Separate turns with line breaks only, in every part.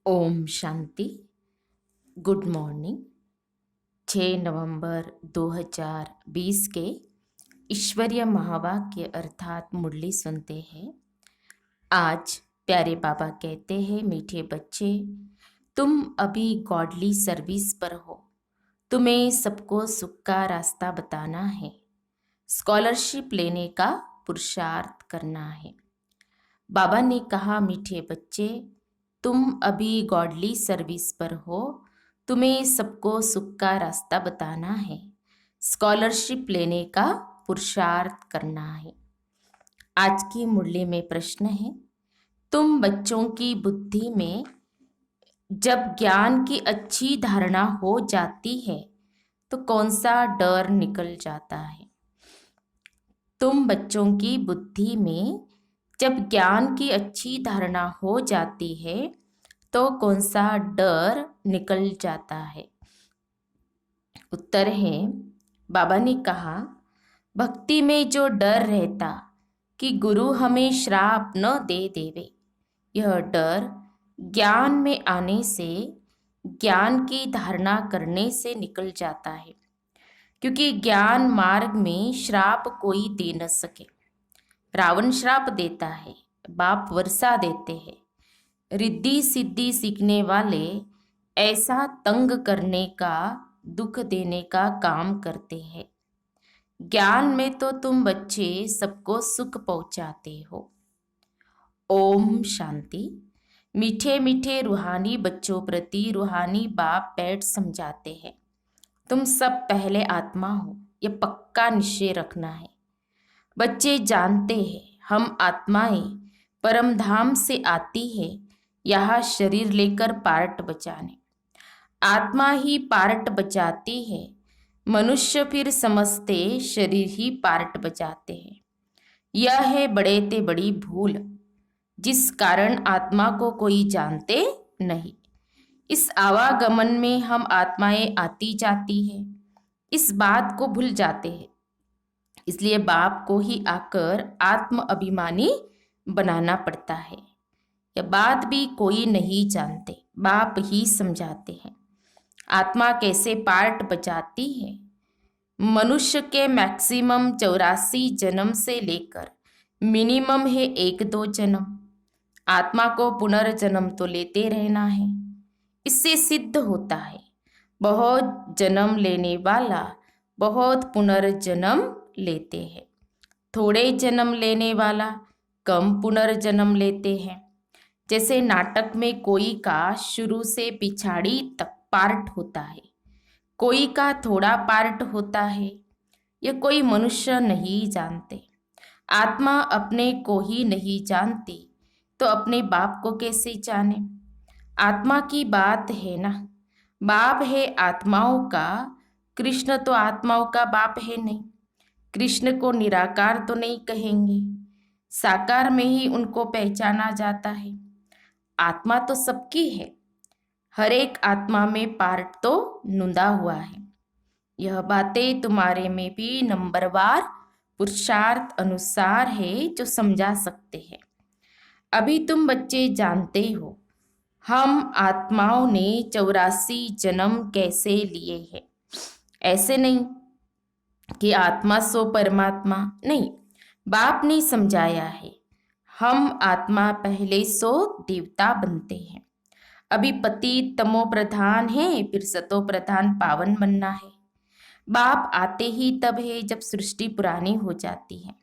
Om Shanti. Good morning. 6 नवंबर 2020 के ईश्वरीय महावाक्य अर्थात मुरली सुनते हैं। आज प्यारे बाबा कहते हैं, मीठे बच्चे, तुम अभी गॉडली सर्विस पर हो। तुम्हें सबको सुख का रास्ता बताना है, स्कॉलरशिप लेने का पुरुषार्थ करना है। बाबा ने कहा, मीठे बच्चे, तुम अभी गॉडली सर्विस पर हो। तुम्हें सबको सुख का रास्ता बताना है, स्कॉलरशिप लेने का पुरुषार्थ करना है। आज की मुरली में प्रश्न है, तुम बच्चों की बुद्धि में जब ज्ञान की अच्छी धारणा हो जाती है तो कौन सा डर निकल जाता है? तुम बच्चों की बुद्धि में जब ज्ञान की अच्छी धारणा हो जाती है तो कौन सा डर निकल जाता है? उत्तर है, बाबा ने कहा, भक्ति में जो डर रहता कि गुरु हमें श्राप न दे देवे, यह डर ज्ञान में आने से, ज्ञान की धारणा करने से निकल जाता है। क्योंकि ज्ञान मार्ग में श्राप कोई दे न सके। रावण श्राप देता है, बाप वर्षा देते हैं। रिद्धि सिद्धि सीखने वाले ऐसा तंग करने का, दुख देने का काम करते हैं। ज्ञान में तो तुम बच्चे सबको सुख पहुंचाते हो। ओम शांति। मीठे मीठे रूहानी बच्चों प्रति रूहानी बाप बैठ समझाते हैं, तुम सब पहले आत्मा हो, यह पक्का निश्चय रखना है। बच्चे जानते हैं हम आत्माएं परम धाम से आती है यहाँ शरीर लेकर पार्ट बचाने। आत्मा ही पार्ट बचाती है, मनुष्य फिर समझते शरीर ही पार्ट बचाते हैं। यह है बड़े ते बड़ी भूल, जिस कारण आत्मा को कोई जानते नहीं। इस आवागमन में हम आत्माएं आती जाती है, इस बात को भूल जाते हैं। इसलिए बाप को ही आकर आत्म अभिमानी बनाना पड़ता है। यह बात भी कोई नहीं जानते, बाप ही समझाते हैं। आत्मा कैसे पार्ट बचाती है? मनुष्य के मैक्सिमम 84 जन्म से लेकर मिनिमम है 1-2 जन्म। आत्मा को पुनर्जन्म तो लेते रहना है। इससे सिद्ध होता है बहुत जन्म लेने वाला बहुत पुनर्जन्म लेते हैं, थोड़े जन्म लेने वाला कम पुनर्जन्म लेते हैं। जैसे नाटक में कोई का शुरू से पिछाड़ी तक पार्ट होता है, कोई का थोड़ा पार्ट होता है। यह कोई मनुष्य नहीं जानते। आत्मा अपने को ही नहीं जानती तो अपने बाप को कैसे जाने? आत्मा की बात है ना, बाप है आत्माओं का, कृष्ण तो आत्माओं का बाप है नहीं। कृष्ण को निराकार तो नहीं कहेंगे, साकार में ही उनको पहचाना जाता है। आत्मा तो सबकी है, हर एक आत्मा में पार्ट तो नुंदा हुआ है। यह बातें तुम्हारे में भी नंबरवार पुरुषार्थ अनुसार है जो समझा सकते हैं। अभी तुम बच्चे जानते हो हम आत्माओं ने 84 जन्म कैसे लिए हैं। ऐसे नहीं कि आत्मा सो परमात्मा, नहीं, बाप ने समझाया है। हम आत्मा पहले सो देवता बनते हैं। अभी पति तमो प्रधान है, फिर सतो प्रधान पावन बनना है। बाप आते ही तब है जब सृष्टि पुरानी हो जाती है।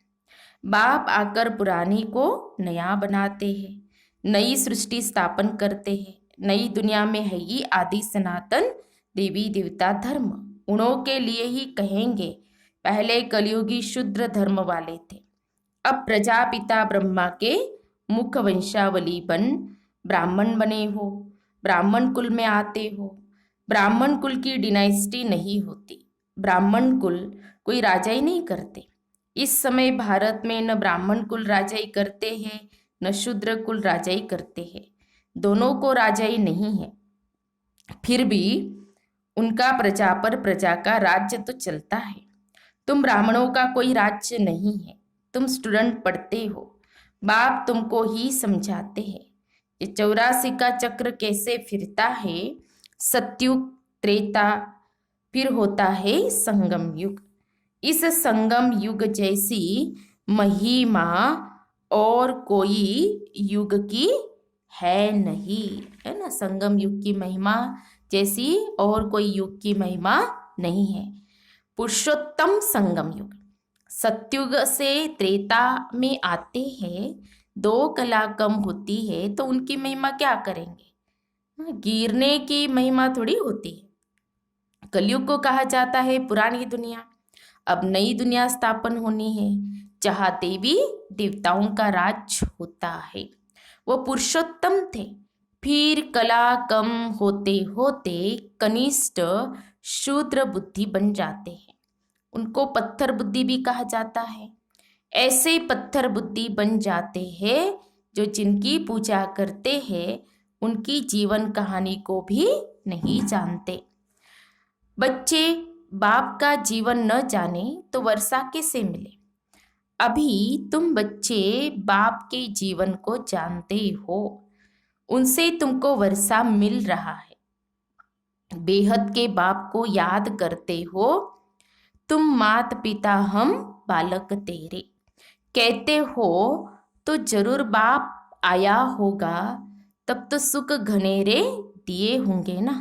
बाप आकर पुरानी को नया बनाते हैं, नई सृष्टि स्थापन करते हैं। नई दुनिया में है ही आदि सनातन देवी देवता धर्म। उन्हों के लिए ही कहेंगे, पहले कलयुगी शूद्र धर्म वाले थे, अब प्रजापिता ब्रह्मा के मुख वंशावली बन ब्राह्मण बने हो, ब्राह्मण कुल में आते हो। ब्राह्मण कुल की डिनाइस्टी नहीं होती, ब्राह्मण कुल कोई राजा ही नहीं करते। इस समय भारत में न ब्राह्मण कुल राजाई करते हैं न शूद्र कुल राजाई करते हैं, दोनों को राजाई नहीं है। फिर भी उनका प्रजा पर प्रजा का राज्य तो चलता है। तुम ब्राह्मणों का कोई राज्य नहीं है, तुम स्टूडेंट पढ़ते हो, बाप तुमको ही समझाते हैं। ये 84 का चक्र कैसे फिरता है? सतयुग, त्रेता, फिर होता है संगम युग। इस संगम युग जैसी महिमा और कोई युग की है नहीं, है ना। संगम युग की महिमा जैसी और कोई युग की महिमा नहीं है। पुरुषोत्तम संगम युग, सतयुग से त्रेता में आते हैं, 2 कला कम होती है तो उनकी महिमा क्या करेंगे? गिरने की महिमा थोड़ी होती है। कलयुग को कहा जाता है पुरानी दुनिया। अब नई दुनिया स्थापन होनी है, जहाँ देवी देवताओं का राज होता है। वो पुरुषोत्तम थे, फिर कला कम होते होते कनिष्ठ शूद्र बुद्धि बन जाते हैं। उनको पत्थर बुद्धि भी कहा जाता है। ऐसे पत्थर बुद्धि बन जाते हैं जो जिनकी पूजा करते हैं उनकी जीवन कहानी को भी नहीं जानते। बच्चे बाप का जीवन न जाने तो वर्षा कैसे मिले? अभी तुम बच्चे बाप के जीवन को जानते हो, उनसे तुमको वर्षा मिल रहा है। बेहद के बाप को याद करते हो तुम, मात पिता हम बालक तेरे कहते हो तो जरूर बाप आया होगा, तब तो सुख घनेरे दिए होंगे ना।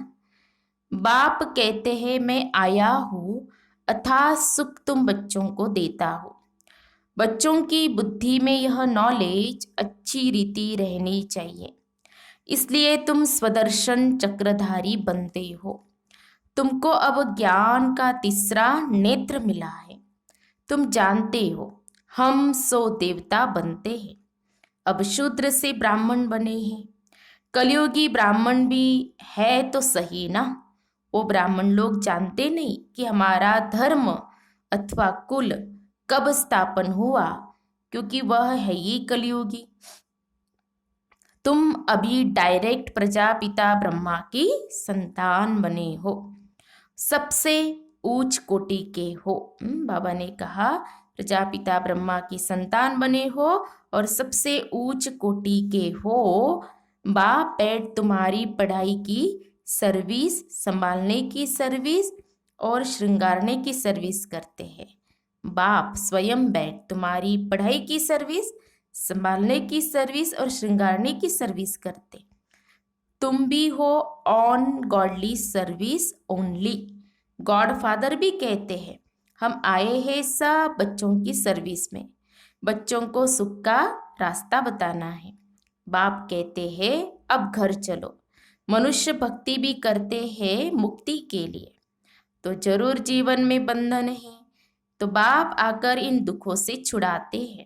बाप कहते हैं मैं आया हूँ, अथाह सुख तुम बच्चों को देता हो। बच्चों की बुद्धि में यह नॉलेज अच्छी रीति रहनी चाहिए, इसलिए तुम स्वदर्शन चक्रधारी बनते हो। तुमको अब ज्ञान का तीसरा नेत्र मिला है। तुम जानते हो हम सो देवता बनते हैं। अब शूद्र से ब्राह्मण बने हैं। कलयुगी ब्राह्मण भी है तो सही ना। वो ब्राह्मण लोग जानते नहीं कि हमारा धर्म अथवा कुल कब स्थापन हुआ, क्योंकि वह है ही कलयुगी। तुम अभी डायरेक्ट प्रजापिता ब्रह्मा की संतान बने हो, सबसे उच्च कोटि के हो। बाबा ने कहा प्रजापिता ब्रह्मा की संतान बने हो और सबसे उच्च कोटि के हो। बाप पेट तुम्हारी पढ़ाई की सर्विस, संभालने की सर्विस और श्रृंगारने की सर्विस करते हैं। बाप स्वयं बैठ तुम्हारी पढ़ाई की सर्विस, संभालने की सर्विस और श्रृंगारने की सर्विस करते। तुम भी हो on godly service only. God father भी कहते हैं हम आए हैं सब बच्चों की सर्विस में, बच्चों को सुख का रास्ता बताना है। बाप कहते हैं अब घर चलो। मनुष्य भक्ति भी करते हैं मुक्ति के लिए, तो जरूर जीवन में बंधन है, तो बाप आकर इन दुखों से छुड़ाते हैं।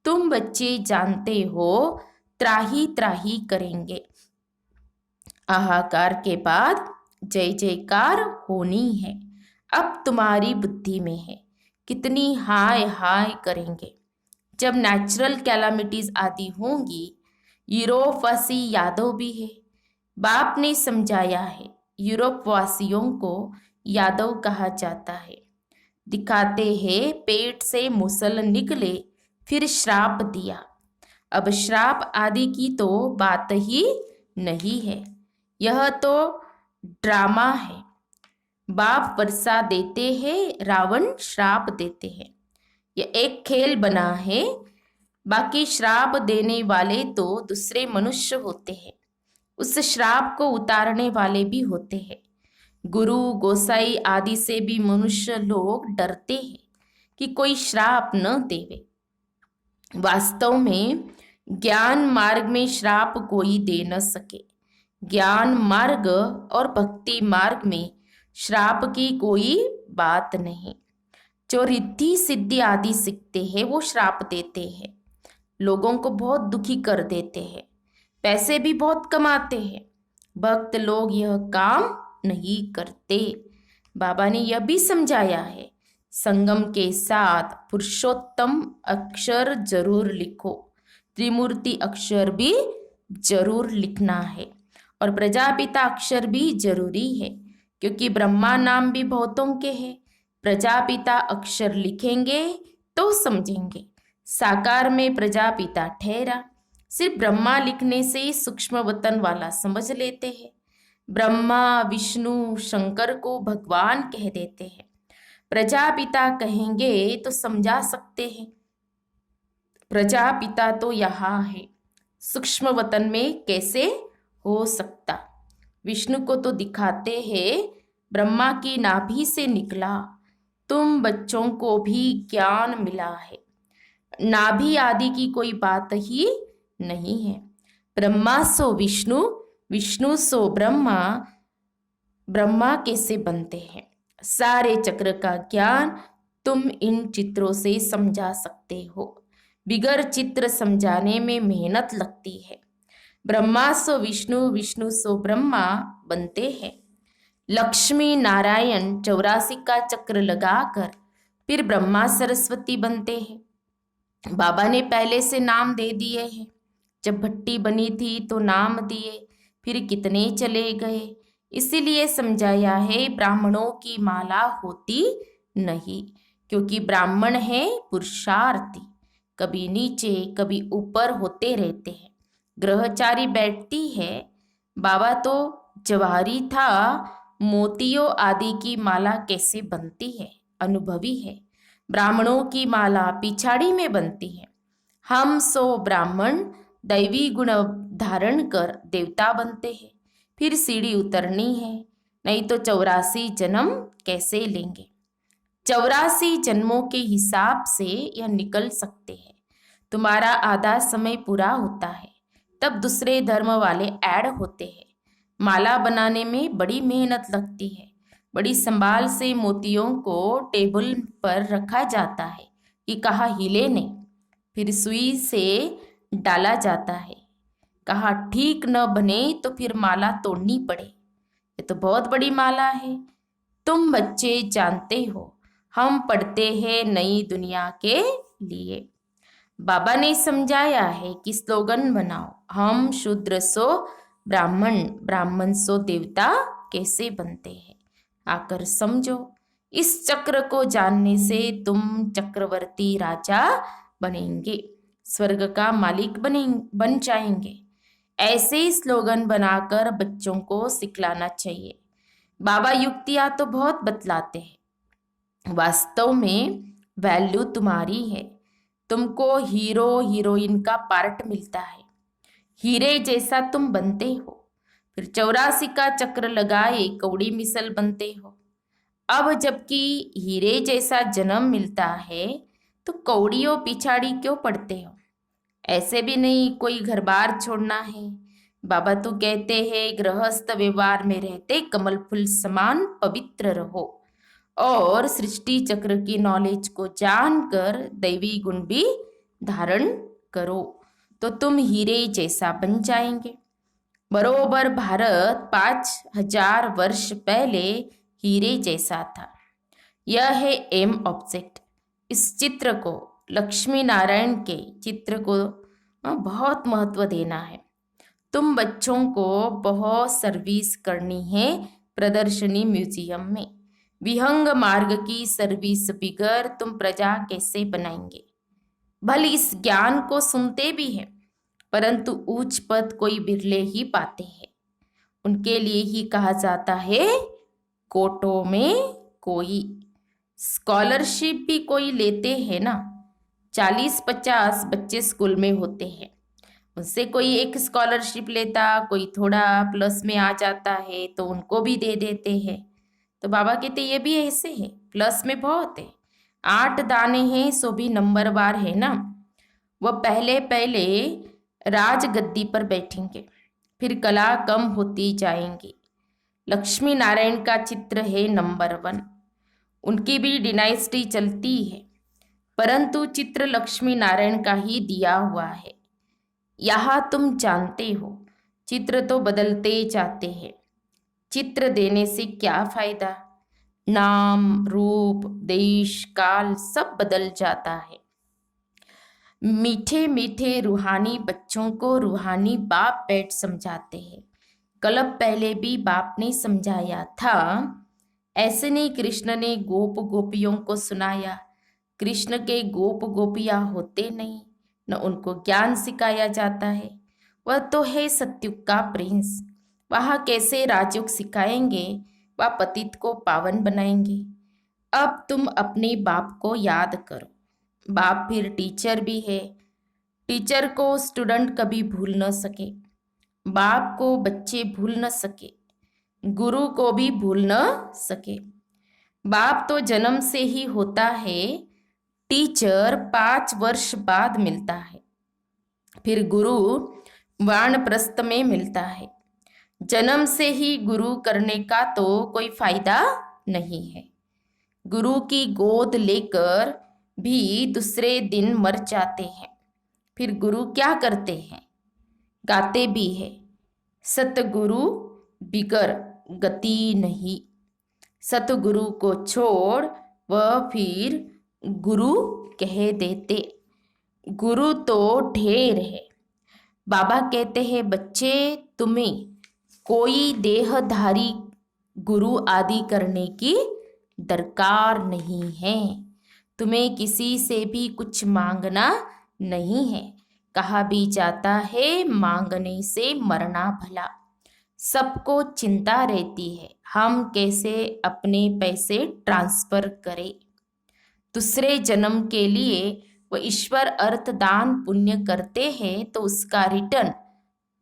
तुम बच्चे जानते हो त्राही त्राही करेंगे। हाहाकार के बाद जय जयकार होनी है। अब तुम्हारी बुद्धि में है कितनी हाय हाय करेंगे। जब नेचुरल कैलामिटीज आदि होंगी, यूरोपवासी यादव भी है। बाप ने समझाया है यूरोप वासियों को यादव कहा जाता है। दिखाते हैं पेट से मुसल निकले, फिर श्राप दिया। अब श्राप आदि की तो बात ही नहीं है, यह तो ड्रामा है। बाप वर्षा देते हैं, रावण श्राप देते हैं। यह एक खेल बना है। बाकी श्राप देने वाले तो दूसरे मनुष्य होते हैं, उस श्राप को उतारने वाले भी होते हैं। गुरु गोसाई आदि से भी मनुष्य लोग डरते हैं कि कोई श्राप न देवे। वास्तव में ज्ञान मार्ग में श्राप कोई दे न सके। ज्ञान मार्ग और भक्ति मार्ग में श्राप की कोई बात नहीं। जो रिद्धि सिद्धि आदि सीखते हैं वो श्राप देते हैं, लोगों को बहुत दुखी कर देते हैं, पैसे भी बहुत कमाते हैं। भक्त लोग यह काम नहीं करते। बाबा ने यह भी समझाया है संगम के साथ पुरुषोत्तम अक्षर जरूर लिखो, त्रिमूर्ति अक्षर भी जरूर लिखना है और प्रजापिता अक्षर भी जरूरी है, क्योंकि ब्रह्मा नाम भी बहुतों के हैं। प्रजापिता अक्षर लिखेंगे तो समझेंगे। साकार में प्रजापिता ठहरा, सिर्फ ब्रह्मा लिखने से ही सूक्ष्म वतन वाला समझ लेते हैं। ब्रह्मा विष्णु शंकर को भगवान कह देते हैं। प्रजापिता कहेंगे तो समझा सकते हैं। प्रजापिता तो यहाँ है, सूक्ष्म वतन में कैसे हो सकता। विष्णु को तो दिखाते हैं ब्रह्मा की नाभि से निकला, तुम बच्चों को भी ज्ञान मिला है। नाभि आदि की कोई बात ही नहीं है। ब्रह्मा सो विष्णु, विष्णु सो ब्रह्मा, ब्रह्मा कैसे बनते हैं। सारे चक्र का ज्ञान तुम इन चित्रों से समझा सकते हो। बिगर चित्र समझाने में मेहनत लगती है। ब्रह्मा सो विष्णु, विष्णु सो ब्रह्मा बनते हैं। लक्ष्मी नारायण 84 का चक्र लगाकर फिर ब्रह्मा सरस्वती बनते हैं। बाबा ने पहले से नाम दे दिए हैं। जब भट्टी बनी थी तो नाम दिए, फिर कितने चले गए। इसीलिए समझाया है ब्राह्मणों की माला होती नहीं, क्योंकि ब्राह्मण है पुरुषार्थी, कभी नीचे कभी ऊपर होते रहते हैं। ग्रहचारी बैठती है। बाबा तो जवाहरी था, मोतियों आदि की माला कैसे बनती है, अनुभवी है। ब्राह्मणों की माला पिछाड़ी में बनती है। हम सो ब्राह्मण दैवी गुण धारण कर देवता बनते हैं। फिर सीढ़ी उतरनी है, नहीं तो 84 जन्म कैसे लेंगे। 84 जन्मों के हिसाब से यह निकल सकते हैं। तुम्हारा आधा समय पूरा होता है, तब दूसरे धर्म वाले ऐड होते हैं। माला बनाने में बड़ी मेहनत लगती है। बड़ी संभाल से मोतियों को टेबल पर रखा जाता है कि कहाँ हिले नहीं। फिर सुई से डाला जाता है, कहाँ ठीक न बने तो फिर माला तोड़नी पड़े। ये तो बहुत बड़ी माला है। तुम बच्चे जानते हो, हम पढ़ते हैं नई दुनिया के लिए। बाबा ने समझाया है कि स्लोगन बनाओ, हम शूद्र सो ब्राह्मण, ब्राह्मण सो देवता कैसे बनते हैं। आकर समझो। इस चक्र को जानने से तुम चक्रवर्ती राजा बनेंगे, स्वर्ग का मालिक बन जाएंगे। ऐसे ही स्लोगन बनाकर बच्चों को सिखलाना चाहिए। बाबा युक्तियां तो बहुत बतलाते हैं, वास्तव में वैल्यू तुम्हारी है। तुमको हीरो हीरोइन का पार्ट मिलता है, हीरे जैसा तुम बनते हो। फिर 84 का चक्र लगाए कौड़ी मिसल बनते हो। अब जबकि हीरे जैसा जन्म मिलता है तो कौड़ियों पिछाड़ी क्यों पड़ते हो। ऐसे भी नहीं कोई घर बार छोड़ना है। बाबा तो कहते हैं गृहस्थ व्यवहार में रहते कमल फूल समान पवित्र रहो और सृष्टि चक्र की नॉलेज को जानकर दैवी गुण भी धारण करो, तो तुम हीरे जैसा बन जाएंगे। बरोबर भारत 5000 वर्ष पहले हीरे जैसा था। यह है एम ऑब्जेक्ट। इस चित्र को, लक्ष्मी नारायण के चित्र को बहुत महत्व देना है। तुम बच्चों को बहुत सर्विस करनी है प्रदर्शनी म्यूजियम में। विहंग मार्ग की सर्विस बिगर तुम प्रजा कैसे बनाएंगे। भले इस ज्ञान को सुनते भी हैं, परंतु उच्च पद कोई बिरले ही पाते हैं। उनके लिए ही कहा जाता है कोटों में कोई। स्कॉलरशिप भी कोई लेते हैं ना, 40-50 बच्चे स्कूल में होते हैं, उनसे कोई एक स्कॉलरशिप लेता, कोई थोड़ा प्लस में आ जाता है तो उनको भी दे देते हैं। तो बाबा कहते ये भी ऐसे है, प्लस में बहुत है। 8 दाने हैं सो भी नंबरवार है ना। वह पहले पहले राजगद्दी पर बैठेंगे, फिर कला कम होती जाएंगी। लक्ष्मी नारायण का चित्र है नंबर 1। उनकी भी डिनाइस्टी चलती है, परंतु चित्र लक्ष्मी नारायण का ही दिया हुआ है। यहाँ तुम जानते हो चित्र तो बदलते जाते हैं। चित्र देने से क्या फायदा। नाम रूप देश काल सब बदल जाता है। मीठे मीठे रूहानी बच्चों को रूहानी बाप बैठ समझाते हैं। कल्प पहले भी बाप ने समझाया था। ऐसे नहीं कृष्ण ने गोप गोपियों को सुनाया। कृष्ण के गोप गोपियां होते नहीं, न उनको ज्ञान सिखाया जाता है। वह तो है सत्युग का प्रिंस, वह कैसे राजयोग सिखाएंगे, वह पतित को पावन बनाएंगे। अब तुम अपने बाप को याद करो। बाप फिर टीचर भी है। टीचर को स्टूडेंट कभी भूल न सके, बाप को बच्चे भूल न सके, गुरु को भी भूल न सके। बाप तो जन्म से ही होता है, टीचर 5 वर्ष बाद मिलता है, फिर गुरु वानप्रस्थ में मिलता है। जन्म से ही गुरु करने का तो कोई फायदा नहीं है। गुरु की गोद लेकर भी दूसरे दिन मर जाते हैं। फिर गुरु क्या करते हैं? गाते भी है, सतगुरु बिगर गति नहीं। सतगुरु को छोड़ वह फिर गुरु कह देते। गुरु तो ढेर है। बाबा कहते हैं, बच्चे तुम्हें कोई देहधारी गुरु आदि करने की दरकार नहीं है। तुम्हें किसी से भी कुछ मांगना नहीं है। कहा भी जाता है, मांगने से मरना भला। सबको चिंता रहती है, हम कैसे अपने पैसे ट्रांसफर करें। दूसरे जन्म के लिए वो ईश्वर अर्थ दान पुण्य करते हैं तो उसका रिटर्न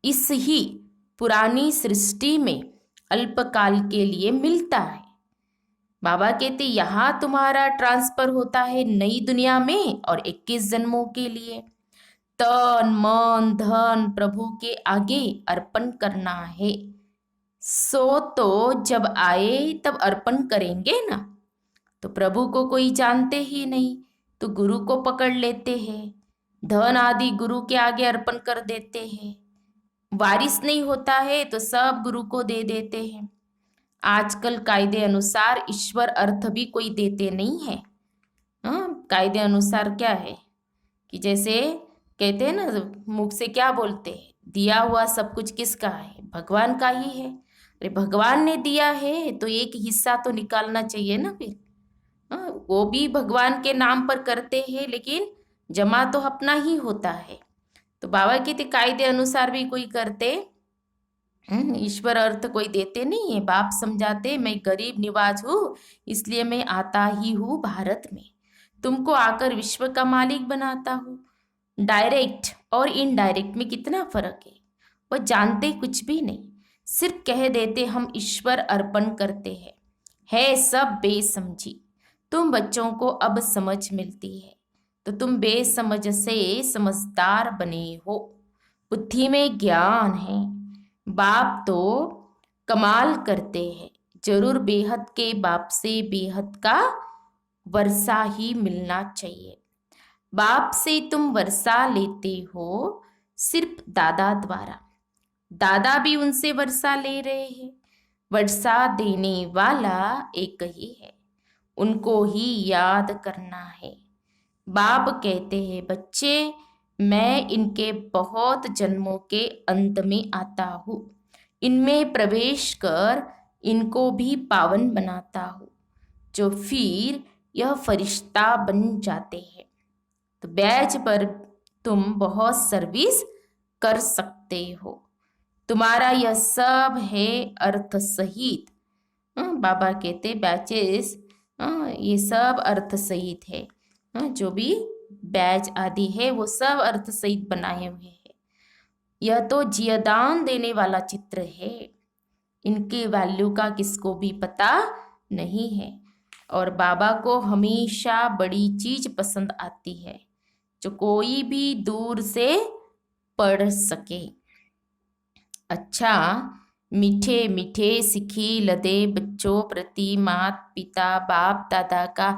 इस ही पुरानी सृष्टि में अल्पकाल के लिए मिलता है। बाबा कहते यहाँ तुम्हारा ट्रांसफर होता है नई दुनिया में और 21 जन्मों के लिए। तन मन धन प्रभु के आगे अर्पण करना है। सो तो जब आए तब अर्पण करेंगे ना। तो प्रभु को कोई जानते ही नहीं तो गुरु को पकड़ लेते हैं, धन आदि गुरु के आगे अर्पण कर देते हैं। वारिस नहीं होता है तो सब गुरु को दे देते हैं। आजकल कायदे अनुसार ईश्वर अर्थ भी कोई देते नहीं है। कायदे अनुसार क्या है कि जैसे कहते हैं ना, मुख से क्या बोलते हैं, दिया हुआ सब कुछ किसका है? भगवान का ही है। अरे भगवान ने दिया है तो एक हिस्सा तो निकालना चाहिए ना फिर। वो भी भगवान के नाम पर करते हैं लेकिन जमा तो अपना ही होता है। तो बाबा कहते कायदे अनुसार भी कोई करते, ईश्वर अर्थ कोई देते नहीं है। बाप समझाते, मैं गरीब निवाज हूँ इसलिए मैं आता ही हूँ भारत में, तुमको आकर विश्व का मालिक बनाता हूँ। डायरेक्ट और इनडायरेक्ट में कितना फर्क है। वह जानते कुछ भी नहीं, सिर्फ कह देते हम ईश्वर अर्पण करते हैं। है सब बेसमझी। तुम बच्चों को अब समझ मिलती है तो तुम बेसमझ से समझदार बने हो। बुद्धि में ज्ञान है। बाप तो कमाल करते हैं। जरूर बेहद के बाप से बेहद का वर्षा ही मिलना चाहिए। बाप से तुम वर्षा लेते हो सिर्फ दादा द्वारा। दादा भी उनसे वर्षा ले रहे हैं। वर्षा देने वाला एक ही है, उनको ही याद करना है। बाप कहते हैं, बच्चे मैं इनके बहुत जन्मों के अंत में आता हूँ, इनमें प्रवेश कर इनको भी पावन बनाता हूँ, जो फिर यह फरिश्ता बन जाते हैं। तो बैच पर तुम बहुत सर्विस कर सकते हो। तुम्हारा यह सब है अर्थ सहित। बाबा कहते बैचेस ये सब अर्थ सहित है। जो भी बैच आदि है वो सब अर्थ सहित बनाए हुए हैं। यह तो जियादान देने वाला चित्र है। इनके वैल्यू का किसको भी पता नहीं है। और बाबा को हमेशा बड़ी चीज पसंद आती है जो कोई भी दूर से पढ़ सके। अच्छा, मीठे मीठे सिखी लदे बच्चों प्रति माता पिता बाप दादा का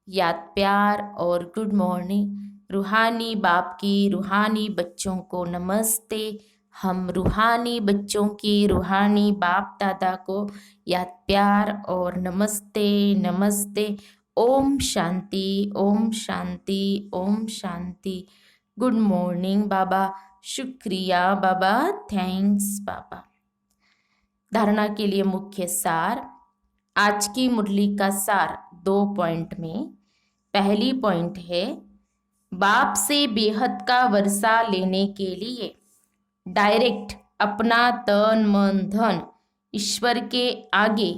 याद प्यार और गुड मॉर्निंग। रूहानी बाप की रूहानी बच्चों को नमस्ते। हम रूहानी बच्चों की रूहानी बाप दादा को याद प्यार और नमस्ते नमस्ते। ओम शांति ओम शांति ओम शांति। गुड मॉर्निंग बाबा। शुक्रिया बाबा, थैंक्स बाबा। धारणा के लिए मुख्य सार। आज की मुरली का सार 2 पॉइंट में। पहली पॉइंट है, बाप से बेहद का वर्षा लेने के लिए डायरेक्ट अपना तन मन धन ईश्वर के आगे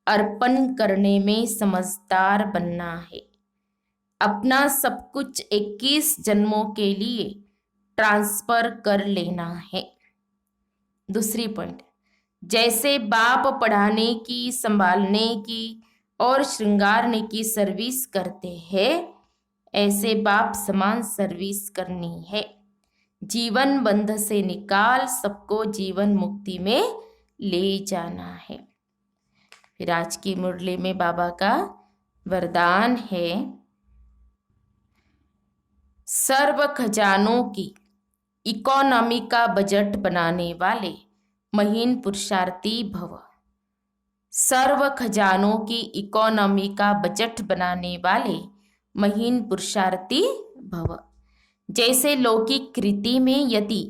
अर्पण करने में समझदार बनना है। अपना सब कुछ 21 जन्मों के लिए ट्रांसफर कर लेना है। दूसरी पॉइंट, जैसे बाप पढ़ाने की, संभालने की और श्रृंगारने की सर्विस करते हैं, ऐसे बाप समान सर्विस करनी है। जीवन बंध से निकाल सबको जीवन मुक्ति में ले जाना है। फिर आज की मुरली में बाबा का वरदान है, सर्व खजानों की इकोनॉमी का बजट बनाने वाले महीन पुरुषार्थी भव। सर्व खजानों की इकोनॉमी का बजट बनाने वाले महीन पुरुषार्थी भव। जैसे लौकिक रीति में यदि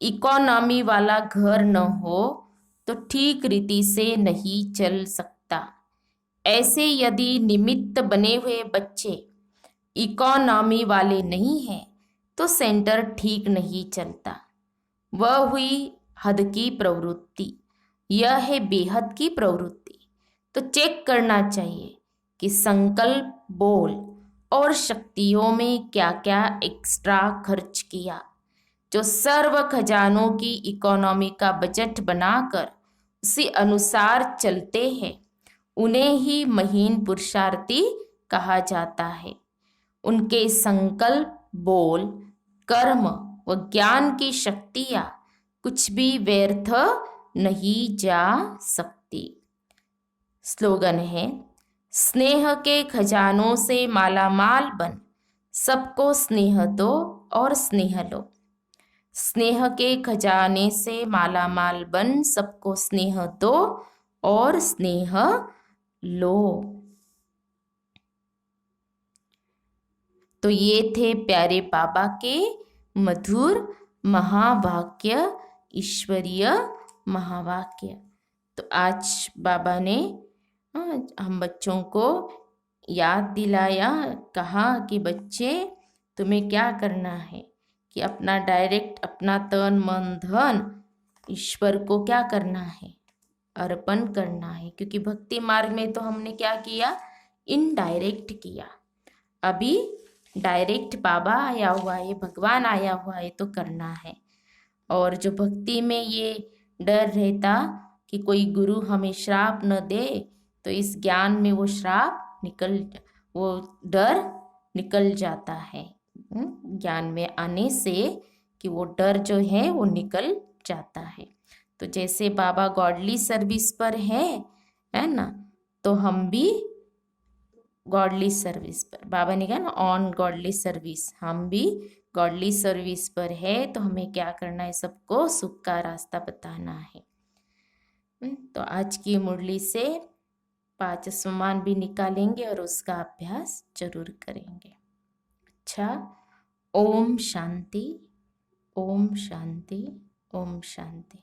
इकोनॉमी वाला घर न हो तो ठीक रीति से नहीं चल सकता, ऐसे यदि निमित्त बने हुए बच्चे इकोनॉमी वाले नहीं हैं तो सेंटर ठीक नहीं चलता। वह हुई हद की प्रवृत्ति, यह है बेहद की प्रवृत्ति। तो चेक करना चाहिए कि संकल्प, बोल और शक्तियों में क्या क्या एक्स्ट्रा खर्च किया। जो सर्व खजानों की इकोनॉमी का बजट बनाकर उसी अनुसार चलते हैं, उन्हें ही महीन पुरुषार्थी कहा जाता है। उनके संकल्प, बोल, कर्म व ज्ञान की शक्तियाँ कुछ भी व्यर्थ नहीं जा सकती। स्लोगन है, स्नेह के खजानों से मालामाल बन, सबको स्नेह दो और स्नेह लो। स्नेह के खजाने से मालामाल बन, सबको स्नेह दो और स्नेह लो। तो ये थे प्यारे बाबा के मधुर महावाक्य, ईश्वरीय महावाक्य। तो आज बाबा ने हम बच्चों को याद दिलाया, कहा कि बच्चे तुम्हें क्या करना है कि अपना डायरेक्ट अपना तन मन धन ईश्वर को क्या करना है, अर्पण करना है। क्योंकि भक्ति मार्ग में तो हमने क्या किया, इनडायरेक्ट किया। अभी डायरेक्ट बाबा आया हुआ है, भगवान आया हुआ है तो करना है। और जो भक्ति में ये डर रहता कि कोई गुरु हमें श्राप न दे, तो इस ज्ञान में वो डर निकल जाता है। ज्ञान में आने से कि वो डर जो है वो निकल जाता है। तो जैसे बाबा गॉडली सर्विस पर है ना, तो हम भी गॉडली सर्विस पर, बाबा ने कहा ना ऑन गॉडली सर्विस, हम भी गॉडली सर्विस पर है। तो हमें क्या करना है, सबको सुख का रास्ता बताना है। तो आज की मुरली से 5 सम्मान भी निकालेंगे और उसका अभ्यास जरूर करेंगे। अच्छा, ओम शांति, ओम शांति, ओम शांति।